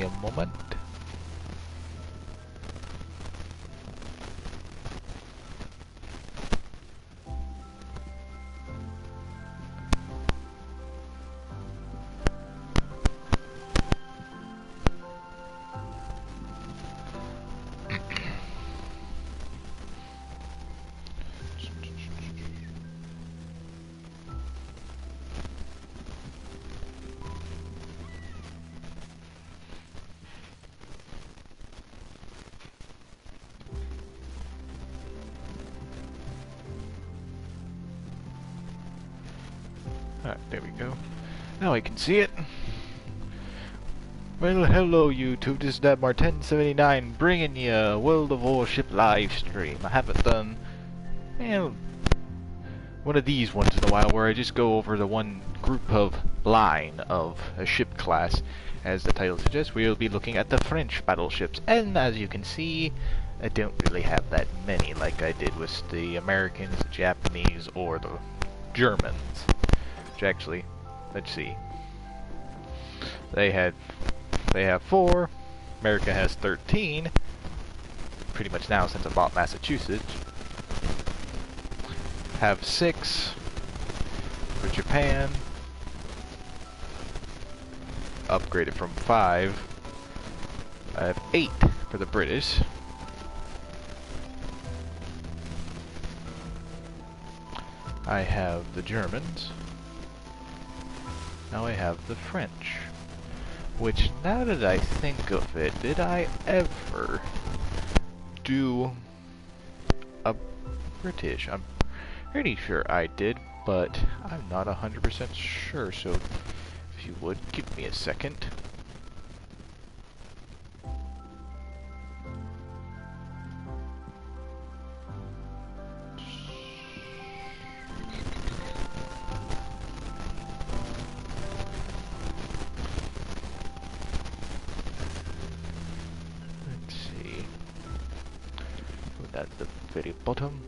a moment. Alright, there we go. Now I can see it. Well, hello YouTube, this is Dabmar1079 bringing you a World of Warship live stream. I haven't done, one of these once in a while where I just go over the one group of line of a ship class. As the title suggests, we'll be looking at the French battleships, and as you can see, I don't really have that many like I did with the Americans, the Japanese, or the Germans. Which actually, let's see. They have 4. America has 13. Pretty much now since I bought Massachusetts. Have 6 for Japan. Upgraded from 5. I have 8 for the British. I have the Germans. Now I have the French. Which, now that I think of it, did I ever do a British? I'm pretty sure I did, but I'm not 100% sure, so if you would, give me a second. At the very bottom.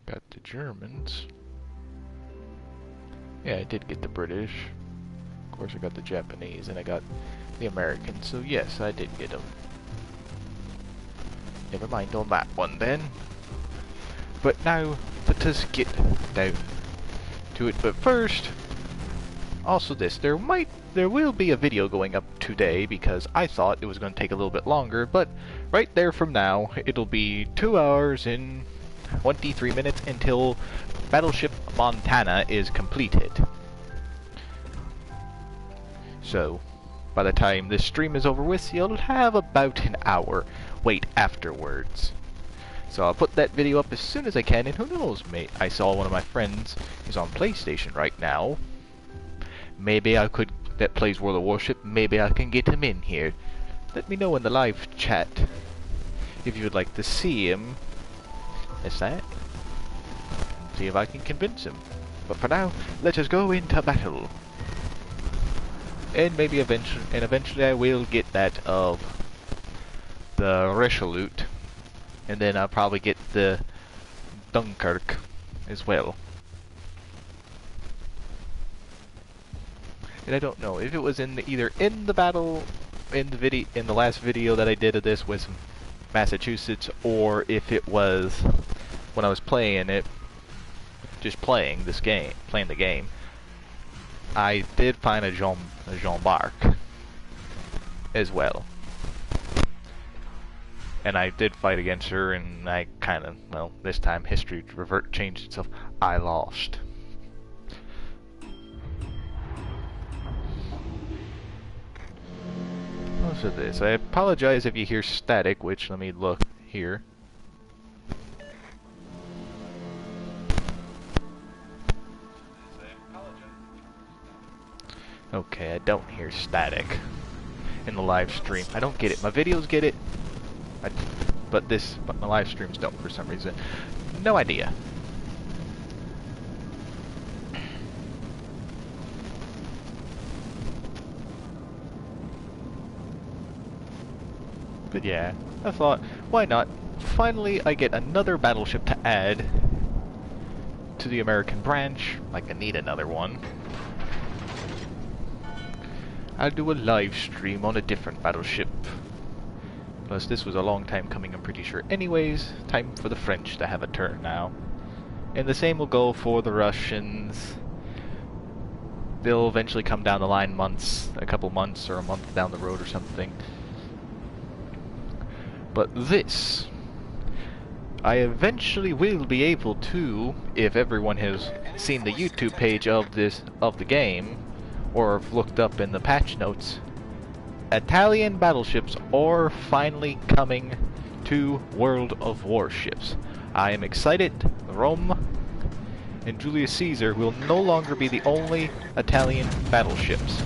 Got the Germans. Yeah, I did get the British. Of course I got the Japanese and I got the Americans, so yes, I did get them. Never mind on that one then. But now, let us get down to it. But first, also this, there will be a video going up today because I thought it was going to take a little bit longer, but right there from now, it'll be 2 hours and 23 minutes until Battleship Montana is completed. So, by the time this stream is over with, you'll have about an hour wait afterwards. So I'll put that video up as soon as I can, and who knows, mate, I saw one of my friends is on PlayStation right now. Maybe I could, that plays World of Warship, maybe I can get him in here. Let me know in the live chat if you would like to see him. That's that. See if I can convince him. But for now, let us go into battle. And maybe eventually I will get that of the Resolute. And then I'll probably get the Dunkirk as well. And I don't know if it was in the, either in the battle in the last video that I did of this with Massachusetts, or if it was when I was playing it, just playing this game, playing the game. I did find a Jean d'Arc as well, and I did fight against her, and I kind of, well, this time history changed itself. I lost. Most of this. I apologize if you hear static, which, let me look here. Okay, I don't hear static in the live stream. I don't get it. My videos get it, but my live streams don't for some reason. No idea. But yeah, I thought, why not? Finally, I get another battleship to add to the American branch, like I need another one, I'll do a live stream on a different battleship. Plus, this was a long time coming, I'm pretty sure. Anyways, time for the French to have a turn now. And the same will go for the Russians. They'll eventually come down the line a couple months or a month down the road or something. But this, I eventually will be able to, if everyone has seen the YouTube page of the game, or have looked up in the patch notes, Italian battleships are finally coming to World of Warships. I am excited. Rome and Julius Caesar will no longer be the only Italian battleships.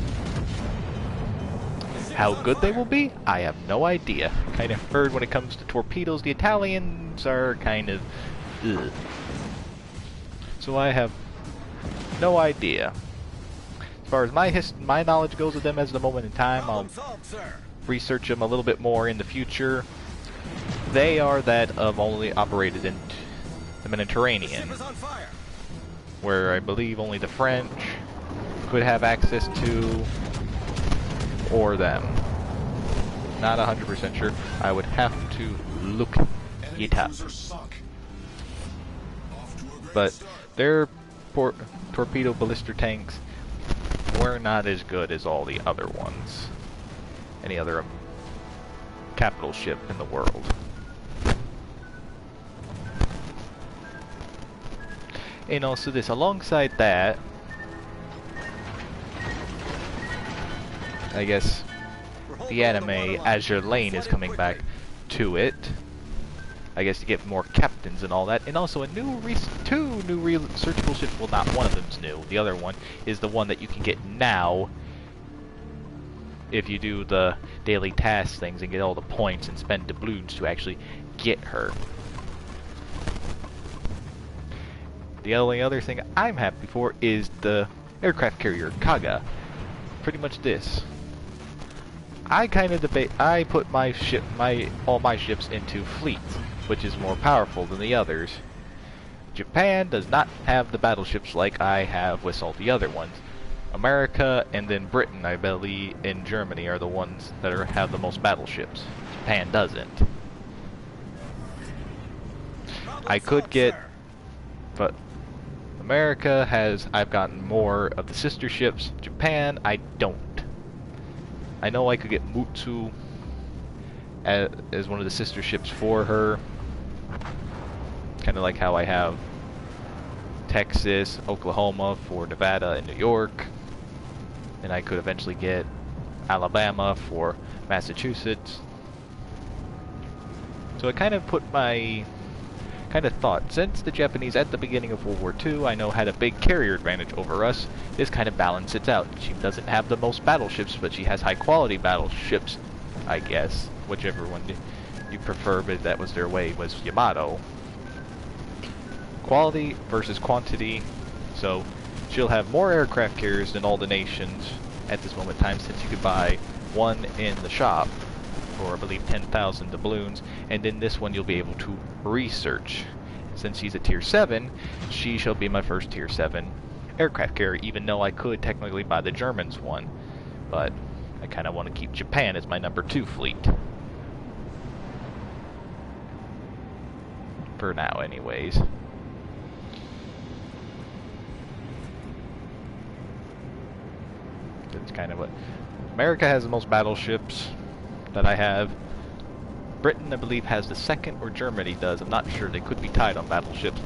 How good they will be, I have no idea. Kind of heard when it comes to torpedoes, the Italians are kind of ugh. So I have no idea. As far as my knowledge goes of them as the moment in time, I'll research them a little bit more in the future. They are that of only operated in the Mediterranean, where I believe only the French could have access to, or them. Not 100% sure. I would have to look it up. But their torpedo ballister tanks were not as good as all the other ones. Any other capital ship in the world. And also this, alongside that, I guess the anime Azure Lane is coming back to it. I guess to get more captains and all that, and also a new two new researchable ships. Well, not one of them's new. The other one is the one that you can get now if you do the daily task things and get all the points and spend doubloons to actually get her. The only other thing I'm happy for is the aircraft carrier Kaga. Pretty much this. I kind of debate. I put all my ships into fleets, which is more powerful than the others. Japan does not have the battleships like I have with all the other ones. America and then Britain, I believe, and Germany are the ones that have the most battleships. Japan doesn't. I could get, but America has, I've gotten more of the sister ships. Japan, I don't. I know I could get Mutsu as one of the sister ships for her. Kind of like how I have Texas, Oklahoma for Nevada and New York. And I could eventually get Alabama for Massachusetts. So I kind of put my thought, since the Japanese at the beginning of World War II, I know had a big carrier advantage over us, this kind of balances it out. She doesn't have the most battleships, but she has high quality battleships, I guess. Whichever one you prefer, but that was their way, was Yamato. Quality versus quantity, so she'll have more aircraft carriers than all the nations at this moment in time, since you could buy one in the shop for, I believe, 10,000 doubloons, and in this one you'll be able to research. Since she's a tier 7, she shall be my first tier 7 aircraft carrier, even though I could technically buy the Germans one. But I kind of want to keep Japan as my number 2 fleet. For now, anyways. That's kind of what... America has the most battleships that I have. Britain, I believe, has the second, or Germany does. I'm not sure. They could be tied on battleships.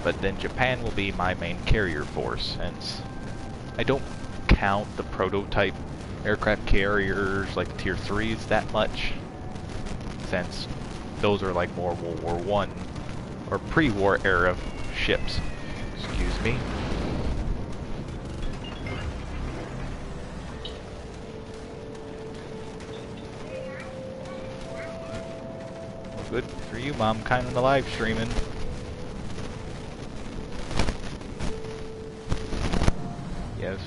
But then Japan will be my main carrier force, since I don't count the prototype aircraft carriers like the tier 3s that much, since those are like more World War One or pre-war era ships. Excuse me. Good for you, Mom. Kind of the live streaming. Yes.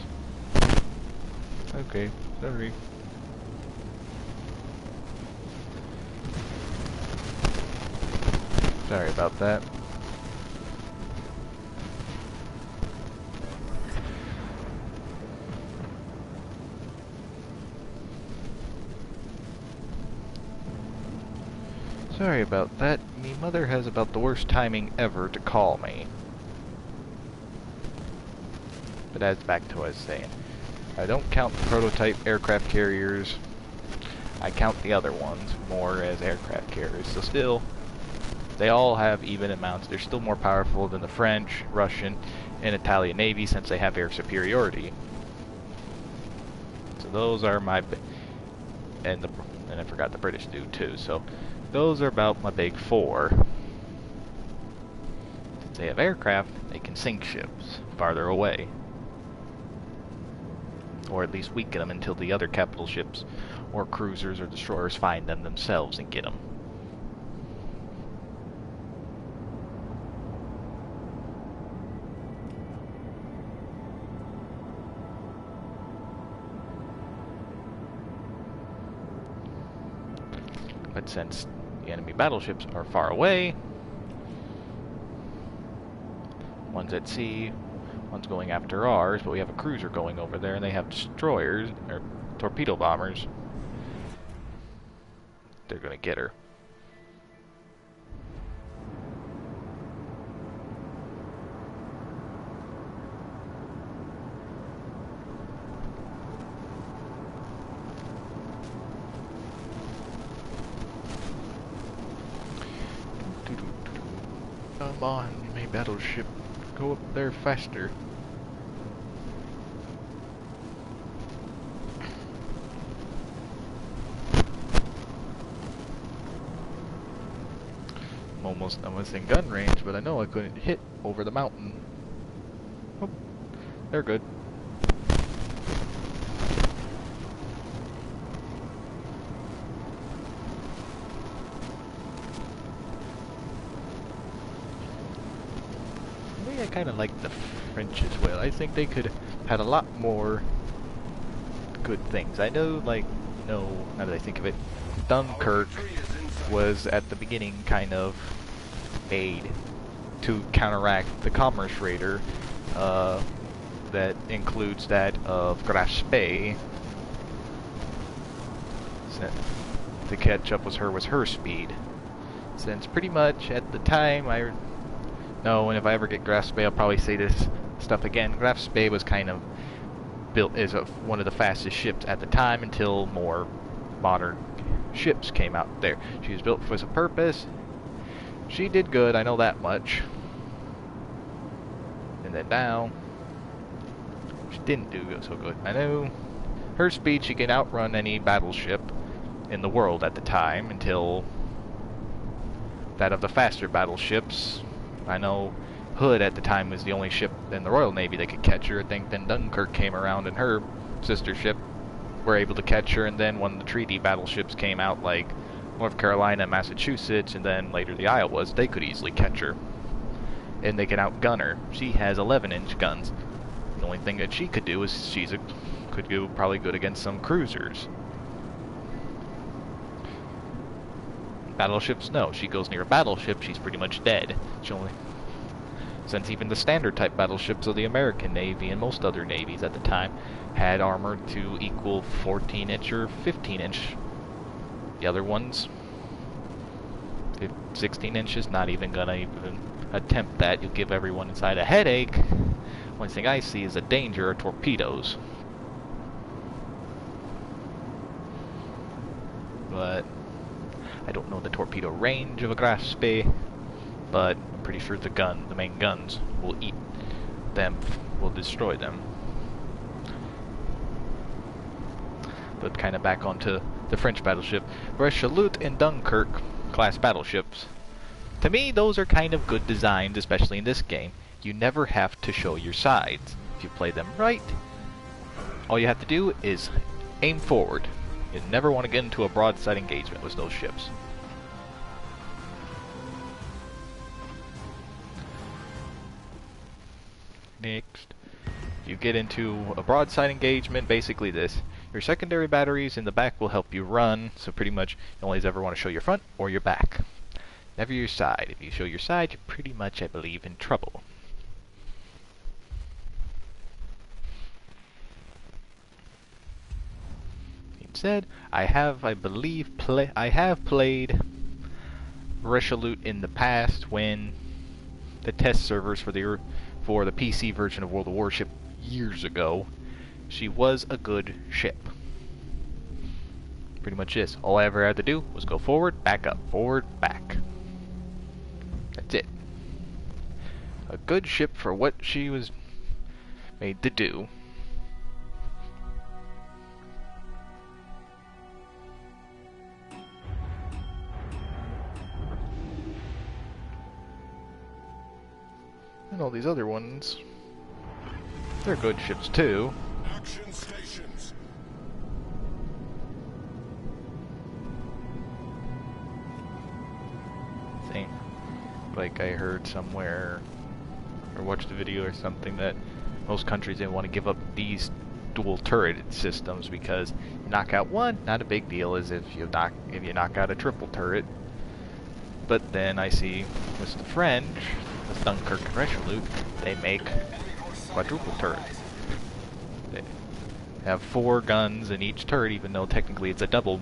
Okay. Sorry. Sorry about that. Sorry about that. Me mother has about the worst timing ever to call me. But that's back to what I was saying. I don't count the prototype aircraft carriers. I count the other ones more as aircraft carriers. So still, they all have even amounts. They're still more powerful than the French, Russian, and Italian Navy since they have air superiority. So those are my... And I forgot the British do too. So those are about my big four. Since they have aircraft, they can sink ships farther away. Or at least weaken them until the other capital ships or cruisers or destroyers find them themselves and get them. But since the enemy battleships are far away, one's at sea, one's going after ours, but we have a cruiser going over there, and they have destroyers, or torpedo bombers. They're gonna get her. Come on, my battleship. Go up there faster. I'm within gun range, but I know I couldn't hit over the mountain. Oh, they're good. I kind of like the French as well. I think they could had a lot more good things. I know, like, now that I think of it, Dunkirk was at the beginning kind of aid to counteract the commerce raider that includes that of Graspe. To catch up with her was her speed. Since pretty much at the time and if I ever get Graspe, I'll probably say this stuff again. Graspe was kind of built as one of the fastest ships at the time until more modern ships came out there. She was built for a purpose. She did good, I know that much. And then now, she didn't do so good. I know her speed, she can outrun any battleship in the world at the time until that of the faster battleships. I know Hood at the time was the only ship in the Royal Navy that could catch her. I think then Dunkirk came around and her sister ship were able to catch her, and then when the treaty battleships came out like North Carolina, Massachusetts, and then later the Iowas, they could easily catch her. And they can outgun her. She has 11-inch guns. The only thing that she could do is could do probably good against some cruisers. Battleships, no. She goes near a battleship, she's pretty much dead. Since even the standard type battleships of the American Navy and most other navies at the time had armor to equal 14-inch or 15-inch. The other ones, 16 inches, not even gonna even attempt that. You'll give everyone inside a headache. One thing I see is a danger are torpedoes. But I don't know the torpedo range of a Graspe, but I'm pretty sure the main guns will eat them, will destroy them. But kind of back onto the French battleship, Resolute and Dunkirk class battleships. To me, those are kind of good designs, especially in this game. You never have to show your sides. If you play them right, all you have to do is aim forward. You never want to get into a broadside engagement with those ships. Next, you get into a broadside engagement, basically this. Your secondary batteries in the back will help you run, so pretty much you only ever want to show your front or your back. Never your side. If you show your side, you're pretty much, I believe, in trouble. Being said, I have played Resolute in the past when the test servers for the PC version of World of Warship years ago. She was a good ship. Pretty much this. All I ever had to do was go forward, back up, forward, back. That's it. A good ship for what she was made to do. And all these other ones, they're good ships too. Action stations. Thing. Like I heard somewhere, or watched a video or something, that most countries didn't want to give up these dual turret systems because you knock out one, not a big deal as if you knock out a triple turret. But then I see with the French, with Dunkirk and Resolute, they make quadruple turrets. They have 4 guns in each turret, even though technically it's a double.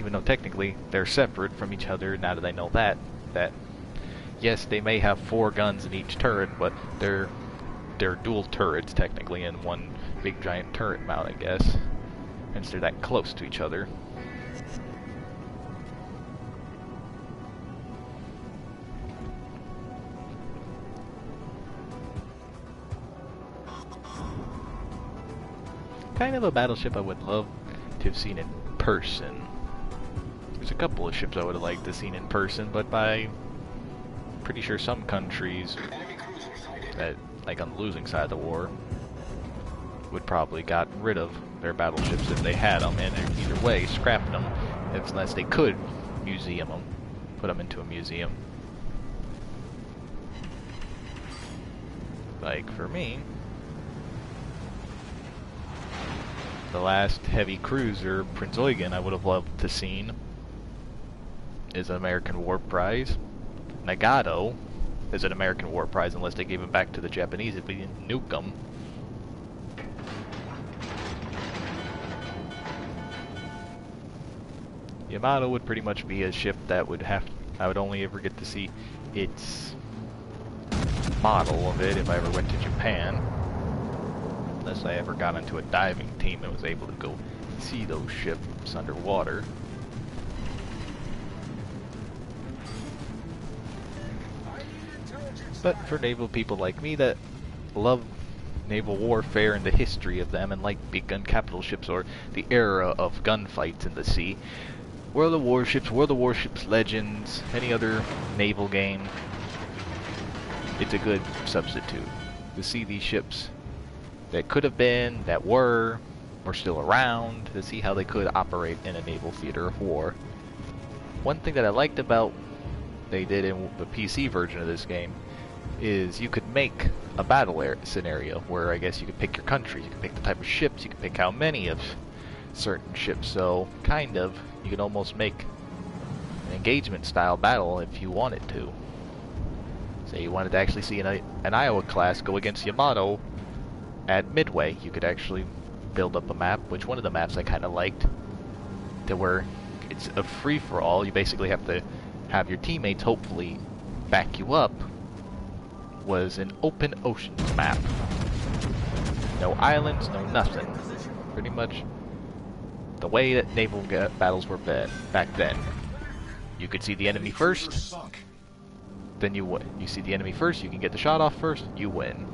Even though technically they're separate from each other. Now that I know that yes, they may have 4 guns in each turret, but they're dual turrets technically in one big giant turret mount, I guess. Since they're that close to each other. Kind of a battleship I would love to have seen in person. There's a couple of ships I would have liked to have seen in person, but by pretty sure some countries that, like on the losing side of the war, would probably got rid of their battleships if they had them, and either way scrapped them unless they could museum them, put them into a museum. Like for me, the last heavy cruiser, Prince Eugen, I would have loved to seen is an American War Prize. Nagato is an American War Prize unless they gave it back to the Japanese if we didn't nuke them. Yamato would pretty much be a ship that I would only ever get to see its model of it if I ever went to Japan. Unless I ever got into a diving team and was able to go see those ships underwater. But for naval people like me that love naval warfare and the history of them and like big gun capital ships or the era of gunfights in the sea, World of Warships Legends, any other naval game, it's a good substitute to see these ships that could have been, that were, or still around, to see how they could operate in a naval theater of war. One thing that I liked about they did in the PC version of this game is you could make a battle scenario where I guess you could pick your countries, you could pick the type of ships, you could pick how many of certain ships, so kind of you could almost make an engagement style battle if you wanted to. Say you wanted to actually see an Iowa class go against Yamato at Midway, you could actually build up a map, which one of the maps I kind of liked, to where it's a free-for-all. You basically have to have your teammates hopefully back you up, was an open oceans map. No islands, no nothing. Pretty much the way that naval battles were back then. You could see the enemy first, then you win. You see the enemy first, you can get the shot off first, you win.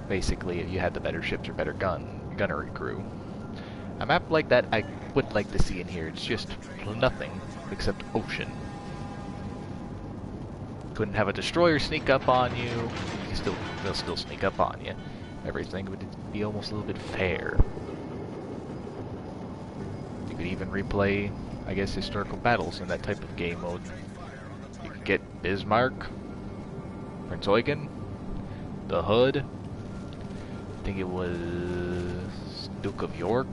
Basically, if you had the better ships or better gunnery crew. A map like that I would like to see in here. It's just nothing except ocean. Couldn't have a destroyer sneak up on you. They'll still sneak up on you. Everything would be almost a little bit fair. You could even replay, I guess, historical battles in that type of game mode. You could get Bismarck, Prince Eugen, the Hood. I think it was Duke of York.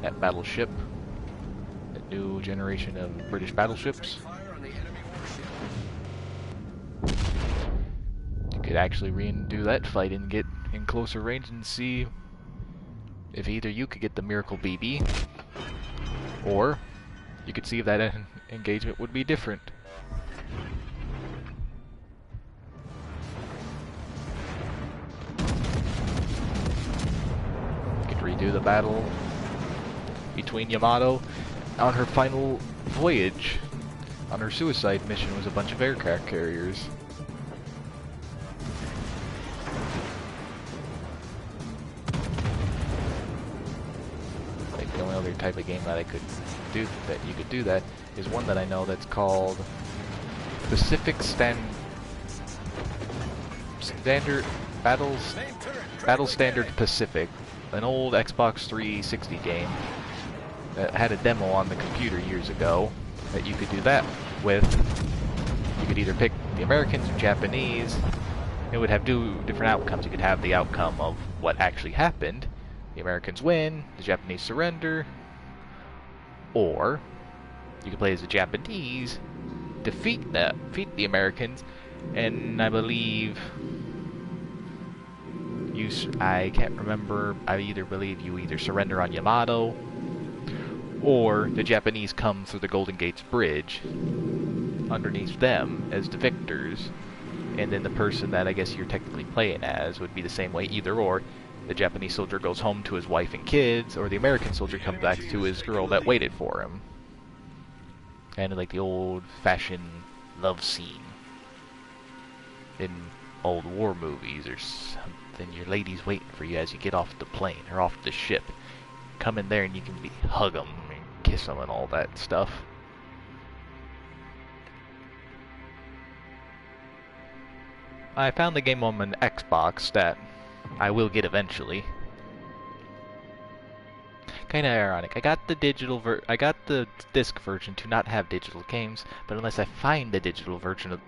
That battleship. That new generation of British battleships. You could actually redo that fight and get in closer range and see if either you could get the Miracle BB, or you could see if that engagement would be different. You could redo the battle between Yamato on her final voyage. On her suicide mission was a bunch of aircraft carriers. Like the only other type of game that I could do that you could do that is one that I know that's called Pacific Standard Battle Standard Pacific, an old Xbox 360 game that had a demo on the computer years ago that you could do that with. You could either pick the Americans or Japanese. It would have two different outcomes. You could have the outcome of what actually happened. The Americans win, the Japanese surrender, or you could play as the Japanese, defeat the Americans, and I believe I can't remember, I believe you either surrender on Yamato, or the Japanese come through the Golden Gates Bridge underneath them as the victors, and then the person that I guess you're technically playing as would be the same way, either or. The Japanese soldier goes home to his wife and kids, or the American soldier comes back to his girl that waited for him. Kind of like the old-fashioned love scene in old war movies or something. Your lady's waiting for you as you get off the plane or off the ship. Come in there and you can hug them and kiss them and all that stuff. I found the game on an Xbox that I will get eventually. Kinda ironic. I got the disc version to not have digital games, but unless I find the digital version of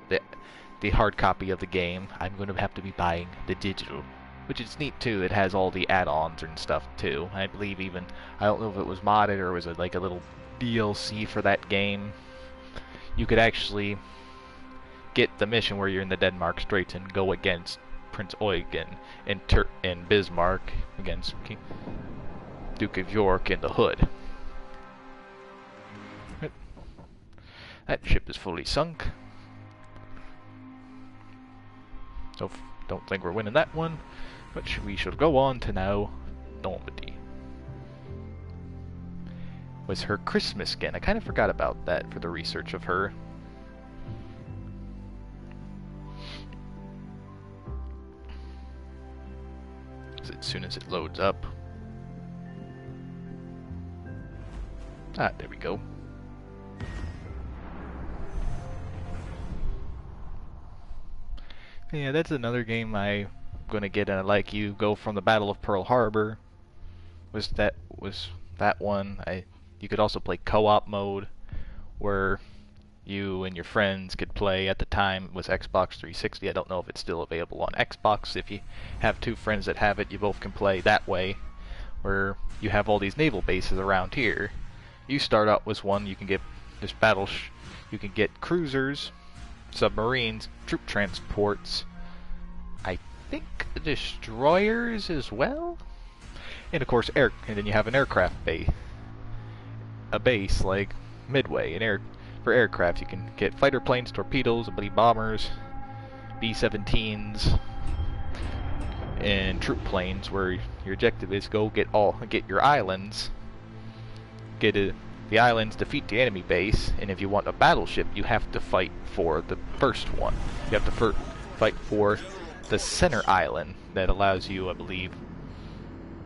the hard copy of the game, I'm going to have to be buying the digital. Which is neat too. It has all the add-ons and stuff too. I believe even, I don't know if it was modded or was it like a little DLC for that game. You could actually get the mission where you're in the Denmark Straits and go against Prince Eugen and Bismarck against Duke of York in the Hood. That ship is fully sunk. So don't think we're winning that one, but we shall go on to now Normandy. Was her Christmas skin? I kind of forgot about that for the research of her. As soon as it loads up. Ah, there we go. Yeah, that's another game I'm gonna get, and I like you. Go from the Battle of Pearl Harbor. Was that one? You could also play co-op mode, where you and your friends could play. At the time, it was Xbox 360. I don't know if it's still available on Xbox. If you have two friends that have it, you both can play that way, where you have all these naval bases around here. You start out with one. You can get this you can get cruisers, submarines, troop transports, I think destroyers as well, and of course and then you have an aircraft base, a base like Midway, for aircraft. You can get fighter planes, torpedoes, bombers, B-17s, and troop planes, where your objective is go get your islands, the islands, defeat the enemy base, and if you want a battleship, you have to fight for the first one. You have to fight for the center island that allows you, I believe,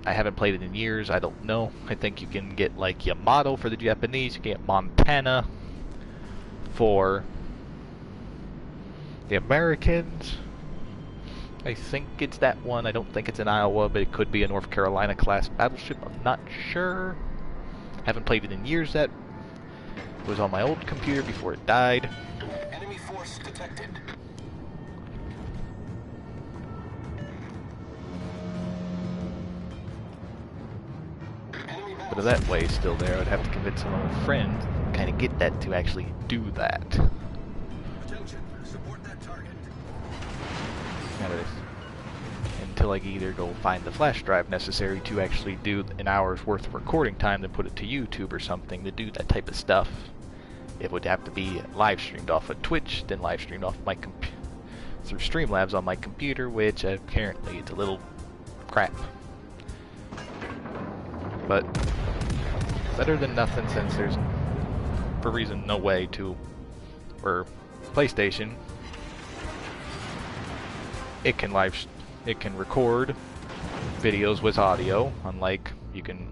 I haven't played it in years, I don't know. I think you can get like Yamato for the Japanese, you can get Montana for the Americans. I think it's that one. I don't think it's in Iowa, but it could be a North Carolina class battleship. I'm not sure. Haven't played it in years. That it was on my old computer before it died. Enemy force detected. But if that way is still there, I would have to convince some of my friends to kind of get that to actually do that. Attention, support that target. And until I either go find the flash drive necessary to actually do an hour's worth of recording time, then put it to YouTube or something to do that type of stuff. It would have to be live streamed off of Twitch, then live streamed off my through Streamlabs on my computer, which apparently it's a little crap. But better than nothing, since there's, for reason, no way to, or PlayStation, it can record videos with audio, unlike you can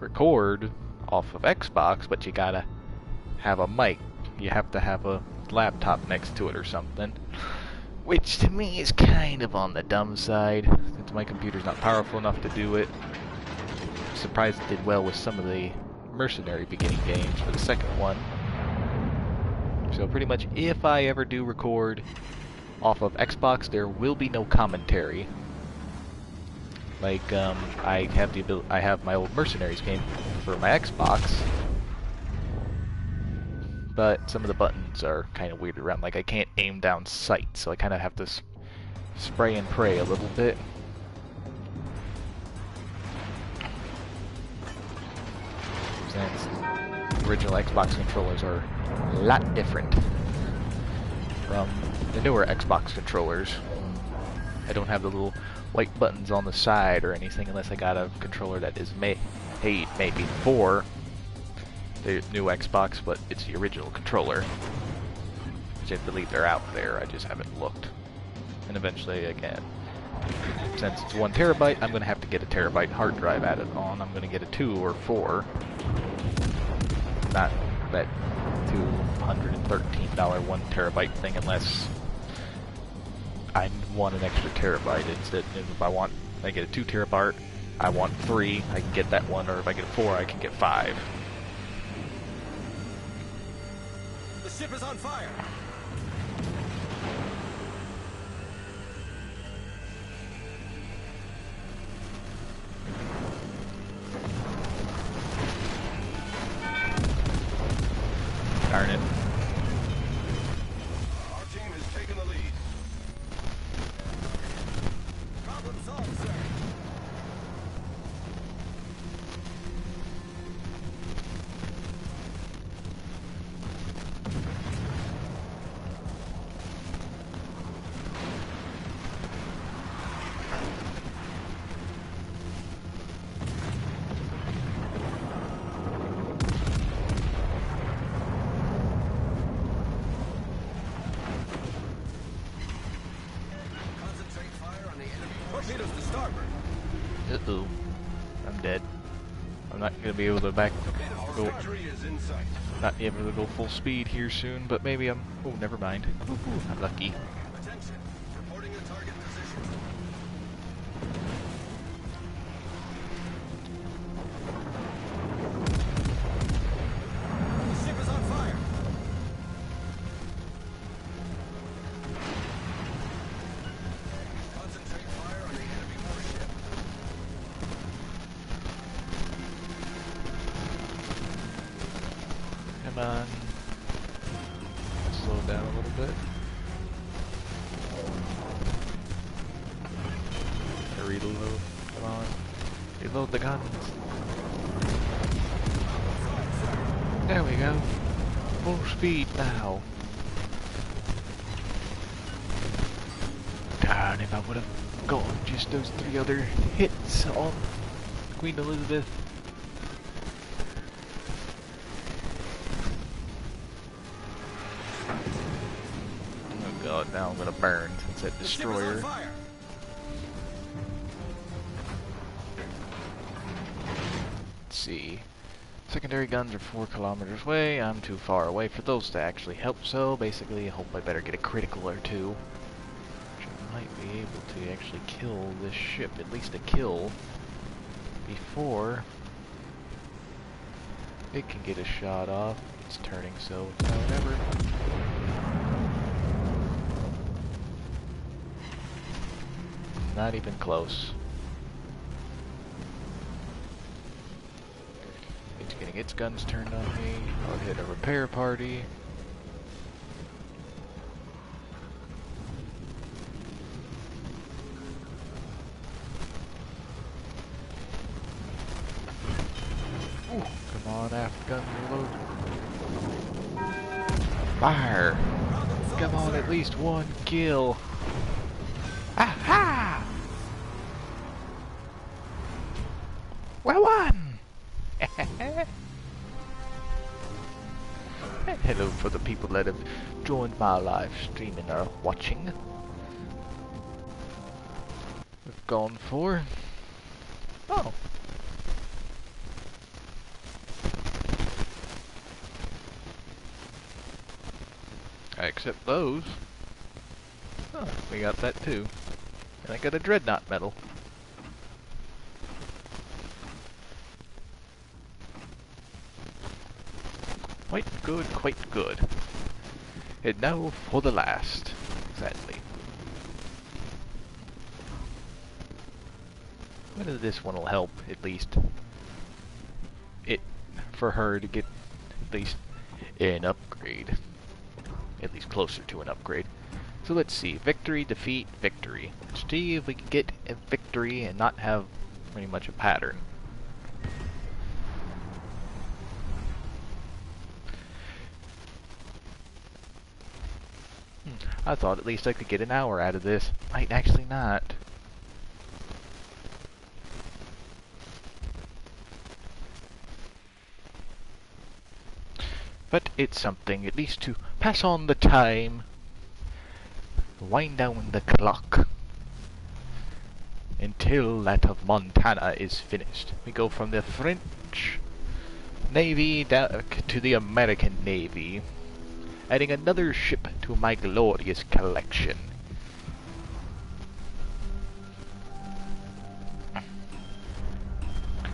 record off of Xbox, but you gotta have a mic. You have to have a laptop next to it or something, which to me is kind of on the dumb side, since my computer's not powerful enough to do it. I'm surprised it did well with some of the mercenary beginning games for the second one. So pretty much, if I ever do record off of Xbox, there will be no commentary. Like, I have my old Mercenaries game for my Xbox, but some of the buttons are kind of weird around. Like, I can't aim down sight, so I kind of have to spray and pray a little bit. Since the original Xbox controllers are a lot different from the newer Xbox controllers. I don't have the little white buttons on the side or anything, unless I got a controller that is made maybe for the new Xbox, but it's the original controller, which I believe they're out there. I just haven't looked. And eventually, again, since it's 1 terabyte, I'm going to have to get a terabyte hard drive added on. I'm going to get a 2 or 4, not that $213 1 terabyte thing, unless I want an extra terabyte. Instead, if I get a 2 terabyte, I want 3, I can get that one, or if I get a 4, I can get 5. The ship is on fire. Darn it. Our team has taken the lead. Problem solved, sir. Torpedoes to starboard. Uh-oh. I'm dead. I'm not going to be able to Our victory is in sight. not able to go full speed here soon, but maybe I'm... Oh, never mind. Ooh, I'm lucky. Attention. Reporting a target position. The ship is on fire. Concentrate fire on the enemy warship. Come on. Slow down a little bit. Reload. Come on. Reload the guns. There we go. Full speed now. Darn, if I would have gotten just those 3 other hits on Queen Elizabeth. Oh god, now I'm gonna burn since that destroyer. Let's see. Secondary guns are 4 kilometers away. I'm too far away for those to actually help, so basically I hope I better get a critical or 2. Which I might be able to actually kill this ship, at least a kill, before it can get a shot off. It's turning, so whatever. Not even close. It's getting its guns turned on me. I'll hit a repair party. Come on, aft guns reload. Fire! Come on, at least one kill. Aha! We won! Hello for the people that have joined my live stream and are watching. We've gone for... Oh. I accept those. Oh, we got that too. And I got a dreadnought medal. Quite good, quite good. And now for the last, sadly. Whether this one will help, at least. For her to get at least an upgrade. At least closer to an upgrade. So let's see. Victory, defeat, victory. Let's see if we can get a victory and not have pretty much a pattern. I thought at least I could get an hour out of this. Might actually not. But it's something, at least to pass on the time. Wind down the clock. Until that of Montana is finished. We go from the French Navy down to the American Navy. Adding another ship to my glorious collection.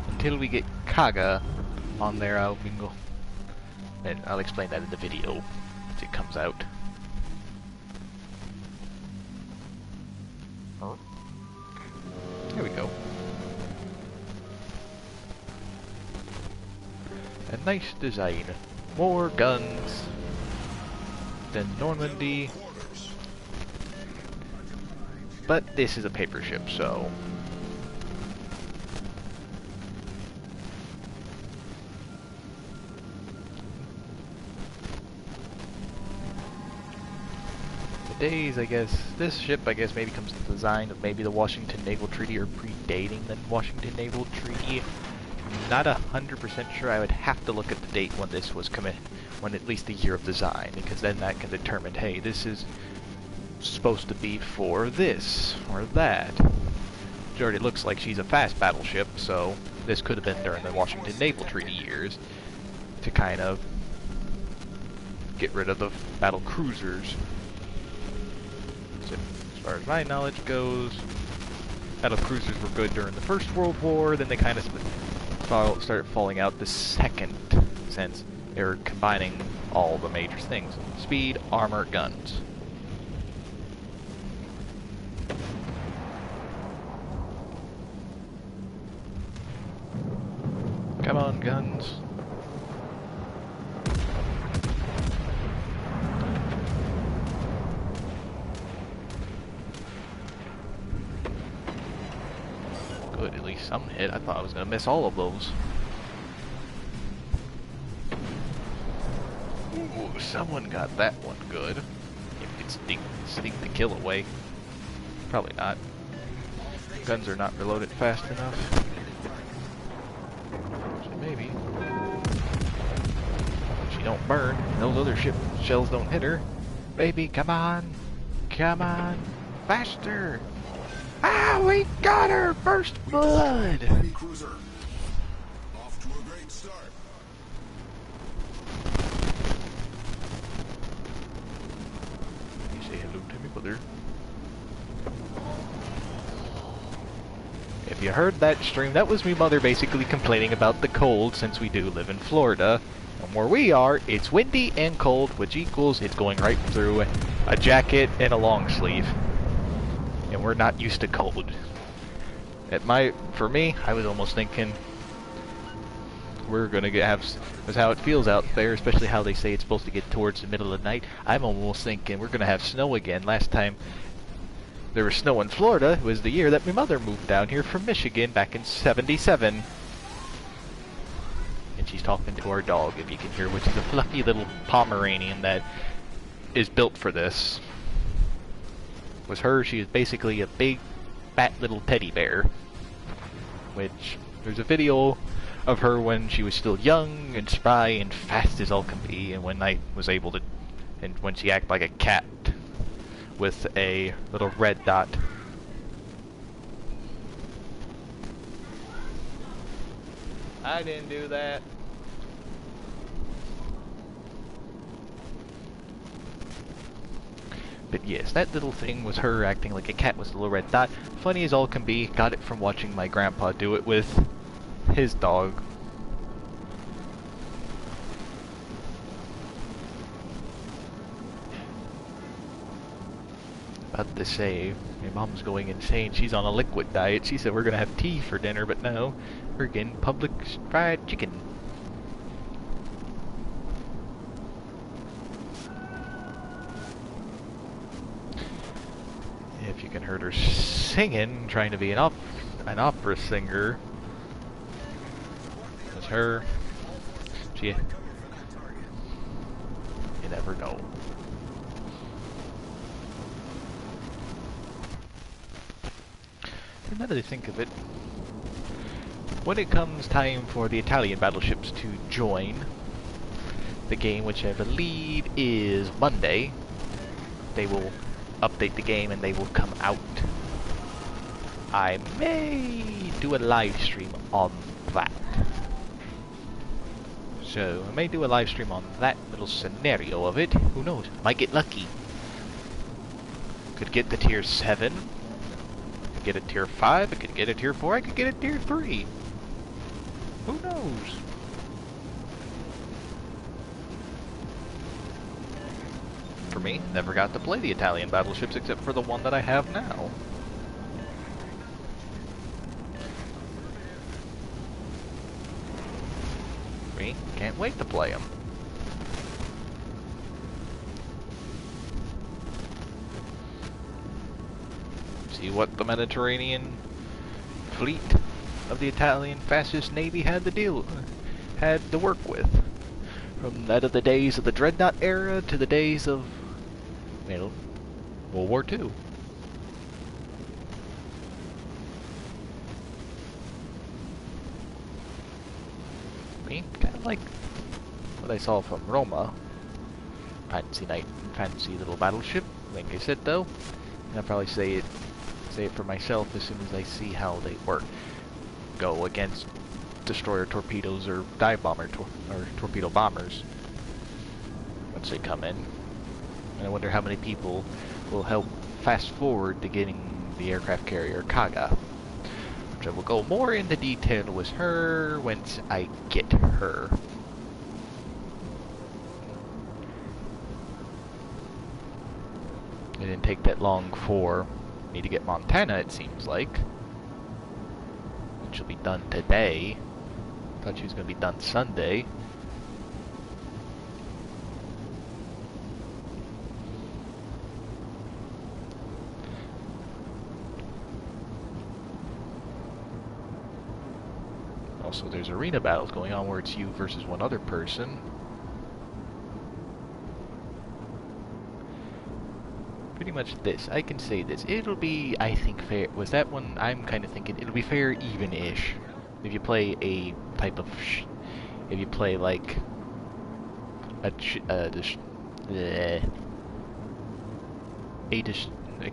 Until we get Kaga on there, I'll bingo. And I'll explain that in the video as it comes out. Oh. There we go. A nice design. More guns than Normandy. But this is a paper ship, so... Days, I guess. This ship, I guess, maybe comes to the design of maybe the Washington Naval Treaty or predating the Washington Naval Treaty. I'm not 100% sure. I would have to look at the date when this was when at least the year of design, because then that can determine, hey, this is supposed to be for this or that. It already looks like she's a fast battleship, so this could have been during the Washington Naval Treaty years to kind of get rid of the battle cruisers. As far as my knowledge goes, battle cruisers were good during the First World War, then they kind of started falling out the second, since they were combining all the major things. Speed, armor, guns. Come on, guns. Good, at least some hit. I thought I was going to miss all of those. Ooh, someone got that one good. If it could sneak the kill away. Probably not. Guns are not reloaded fast enough. So maybe. She don't burn. Those other ship shells don't hit her. Baby, come on. Come on. Faster. Ah, we got her! First blood! Heavy cruiser. Off to a great start. You say hello to me, mother. If you heard that stream, that was me mother basically complaining about the cold since we do live in Florida. And where we are, it's windy and cold, which equals it's going right through a jacket and a long sleeve. And we're not used to cold. For me, I was almost thinking we're gonna that's how it feels out there, especially how they say it's supposed to get towards the middle of the night. I'm almost thinking we're gonna have snow again. Last time there was snow in Florida was the year that my mother moved down here from Michigan back in '77. And she's talking to our dog, if you can hear, which is a fluffy little Pomeranian that is built for this. Was her, she is basically a big, fat little teddy bear. Which, there's a video of her when she was still young and spry and fast as all can be, and when I was able to, and when she acted like a cat with a little red dot. I didn't do that. But yes, that little thing was her acting like a cat with a little red dot. Funny as all can be. Got it from watching my grandpa do it with his dog. About to say, my mom's going insane. She's on a liquid diet. She said we're gonna have tea for dinner, but no. We're getting public fried chicken. If you can hear her singing, trying to be an opera singer. That's her. You never know. And now that I think of it, when it comes time for the Italian battleships to join the game, which I believe is Monday, they will update the game and they will come out. I may do a live stream on that. So, I may do a live stream on that little scenario of it. Who knows? Might get lucky. Could get the tier 7. Could get a tier 5. I could get a tier 4. I could get a tier 3. Who knows? For me, never got to play the Italian battleships except for the one that I have now. Me, can't wait to play them. See what the Mediterranean fleet of the Italian fascist navy had to work with. From that of the days of the Dreadnought era to the days of, you know, World War II. Me, kind of like what I saw from Roma. Fancy night, fancy little battleship. Like I said though, I'll probably say it for myself as soon as I see how they work. Go against destroyer torpedoes or dive bomber or torpedo bombers once they come in. And I wonder how many people will help fast forward to getting the aircraft carrier Kaga, which I will go more into detail with her once I get her. It didn't take that long for me to get Montana, it seems like. Which will be done today. Thought she was going to be done Sunday. Also, there's arena battles going on where it's you versus one other person. Pretty much this. I can say this. It'll be, I think, fair. Was that one? I'm kind of thinking it'll be fair, even-ish. If you play a type of, if you play like a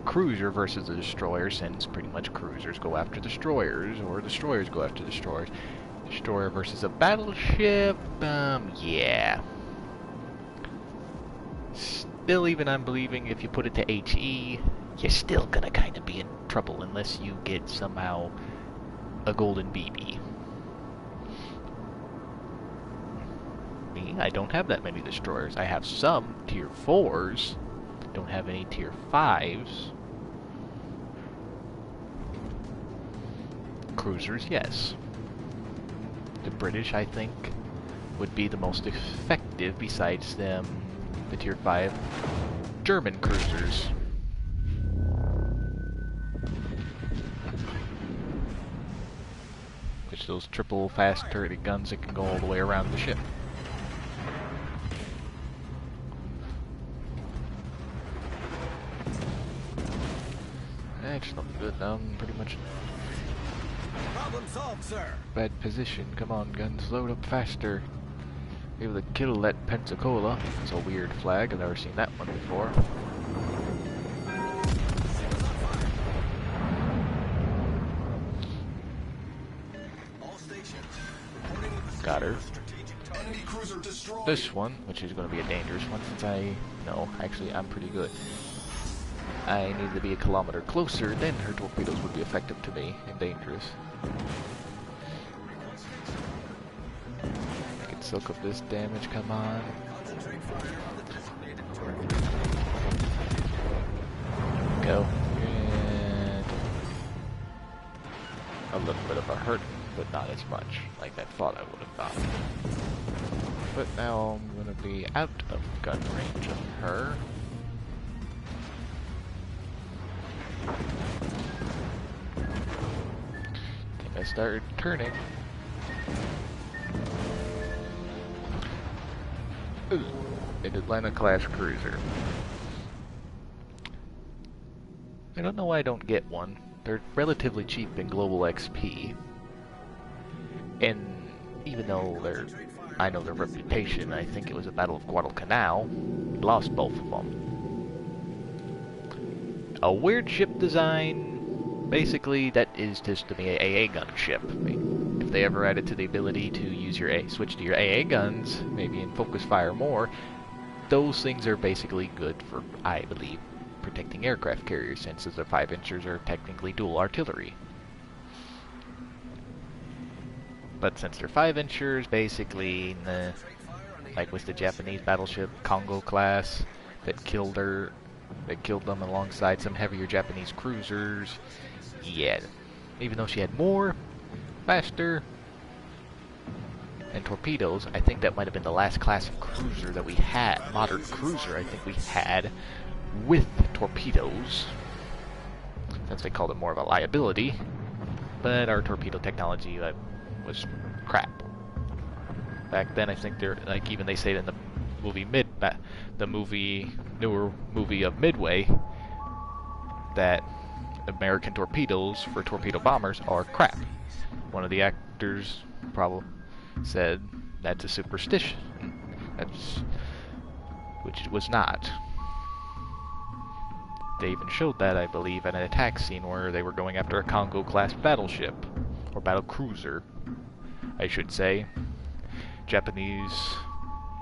cruiser versus a destroyer, since pretty much cruisers go after destroyers, or destroyers go after destroyers. Destroyer versus a battleship, yeah. Still, even I'm believing if you put it to HE, you're still gonna kind of be in trouble unless you get somehow a golden BB. Me, I don't have that many destroyers. I have some tier 4s. Don't have any tier 5s. Cruisers, yes. The British, I think, would be the most effective besides them, the tier 5 German cruisers. Which those triple fast turreted guns that can go all the way around the ship. That's not good. I'm pretty much Problem solved, sir. bad position. Come on, guns, load up faster. Able to kill that Pensacola. It's a weird flag. I've never seen that one before. All stations. Reporting a position Got her. for strategic target. Enemy cruiser destroyed. This one, which is going to be a dangerous one, since actually I'm pretty good. I need to be a kilometer closer, then her torpedoes would be effective to me and dangerous. I can soak up this damage, come on. Concentrate fire on the designated target. Go. And a little bit of a hurt, but not as much like I thought I would have gotten. But now I'm going to be out of gun range of her. I think I started turning. Ooh, an Atlanta class cruiser. I don't know why I don't get one. They're relatively cheap in global XP. And even though I know their reputation, I think it was a Battle of Guadalcanal, lost both of them. A weird ship design, basically that is just to me an AA gun ship. I mean, if they ever added to the ability to use your switch to your AA guns, maybe in focus fire more, those things are basically good for, I believe, protecting aircraft carriers, since the 5-inchers are technically dual artillery. But since they're 5-inchers, basically, like with the Japanese battleship Congo class that killed them alongside some heavier Japanese cruisers, yeah, even though she had more, faster, and torpedoes, I think that might have been the last class of cruiser that we had, modern cruiser I think we had, with torpedoes, since they called it more of a liability, but our torpedo technology was crap. Back then, I think they're like, even they say it in the movie newer movie of Midway, that American torpedoes for torpedo bombers are crap. One of the actors probably said that's a superstition, which it was not. They even showed that, I believe, at an attack scene where they were going after a Congo-class battleship, or battle cruiser, I should say. Japanese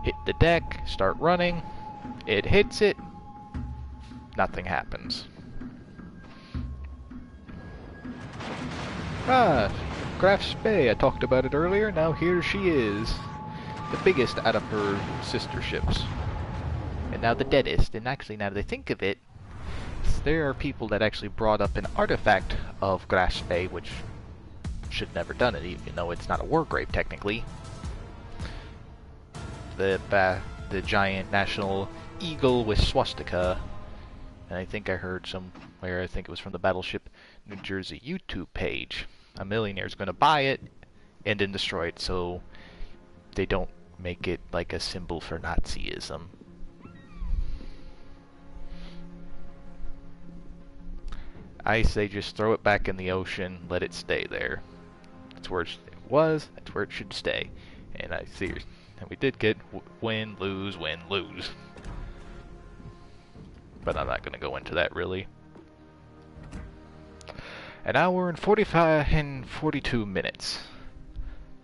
hit the deck, start running, it hits it, nothing happens. Ah, Graf Spee, I talked about it earlier, now here she is. The biggest out of her sister ships. And now the deadest, and actually now that I think of it, there are people that actually brought up an artifact of Graf Spee, which should never done it, even though it's not a war grave technically. The giant national eagle with swastika, and I think I heard somewhere, I think it was from the Battleship New Jersey YouTube page, a millionaire's going to buy it and then destroy it so they don't make it like a symbol for Nazism. I say just throw it back in the ocean, let it stay there. That's where it was, that's where it should stay. And I see, and we did get win, lose, win, lose. But I'm not going to go into that really. An hour and 45 and 42 minutes.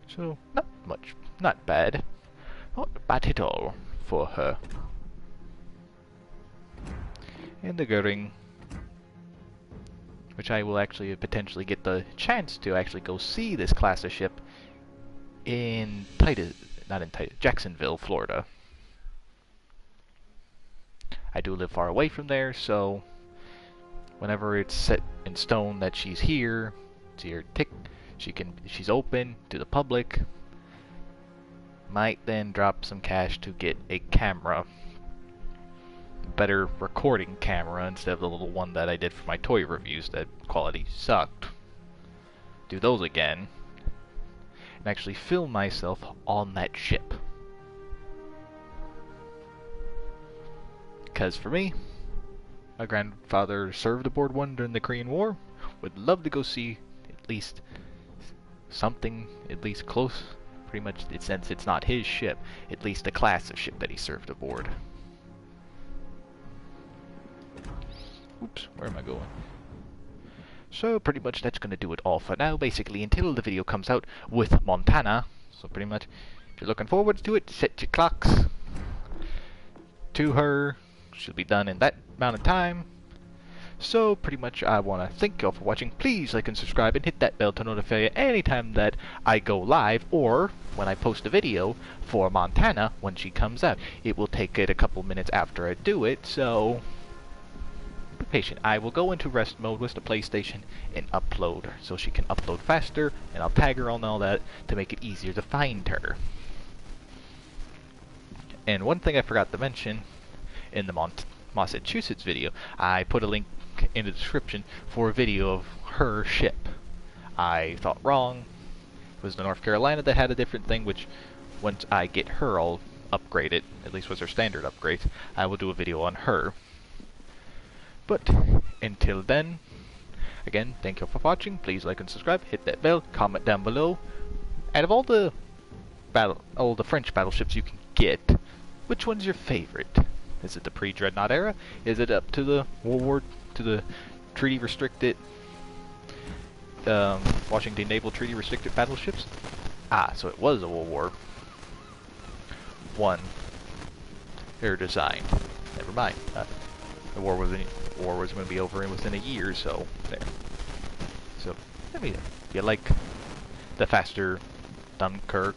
So, not much, not bad. Not bad at all for her. And the Goering, which I will actually potentially get the chance to actually go see this class of ship in Jacksonville, Florida. I do live far away from there, so whenever it's set in stone that she's here, it's here she's open to the public. Might then drop some cash to get a camera. Better recording camera instead of the little one that I did for my toy reviews that quality sucked. Do those again. and actually film myself on that ship. Because for me, my grandfather served aboard one during the Korean War. Would love to go see at least something, at least close, pretty much, since it's not his ship, at least the class of ship that he served aboard. Oops, where am I going? So pretty much that's going to do it all for now, basically, until the video comes out with Montana. So pretty much, if you're looking forward to it, set your clocks to her. She'll be done in that amount of time. So pretty much I want to thank you all for watching. Please like and subscribe and hit that bell to notify you anytime that I go live or when I post a video for Montana when she comes out. It will take it a couple minutes after I do it, so be patient. I will go into rest mode with the PlayStation and upload her so she can upload faster, and I'll tag her on all that to make it easier to find her. And one thing I forgot to mention in the Massachusetts video, I put a link in the description for a video of her ship. I thought wrong. It was the North Carolina that had a different thing, which once I get her all upgraded, at least was her standard upgrades, I will do a video on her. But until then, again, thank you for watching. Please like and subscribe, hit that bell, comment down below. Out of all the French battleships you can get, which one's your favorite? Is it the pre-Dreadnought era? Is it up to the the treaty restricted Washington Naval Treaty restricted battleships? Ah, so it was a World War I era design. Never mind. The war was going to be over within a year, so there. So I mean, do you like the faster Dunkirk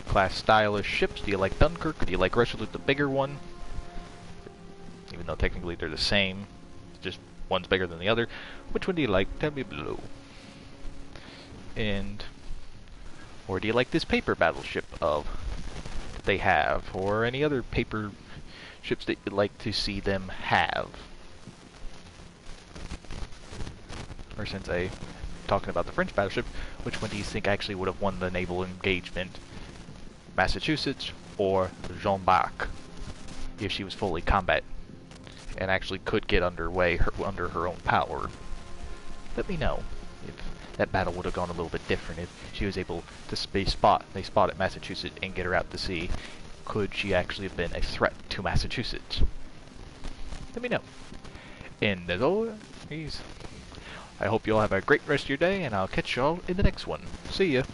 class stylish ships? Do you like Dunkirk? Do you like Resolute, the bigger one? Even though technically they're the same, just one's bigger than the other. Which one do you like? Tell me below. And or do you like this paper battleship that they have, or any other paper ships that you'd like to see them have? Or since I'm talking about the French battleship, which one do you think actually would have won the naval engagement? Massachusetts or Jeanne d'Arc, if she was fully combat and actually could get underway under her own power? Let me know if that battle would have gone a little bit different, if she was able to spot at Massachusetts and get her out to sea. Could she actually have been a threat to Massachusetts? Let me know. And as always, I hope you all have a great rest of your day, and I'll catch y'all in the next one. See ya!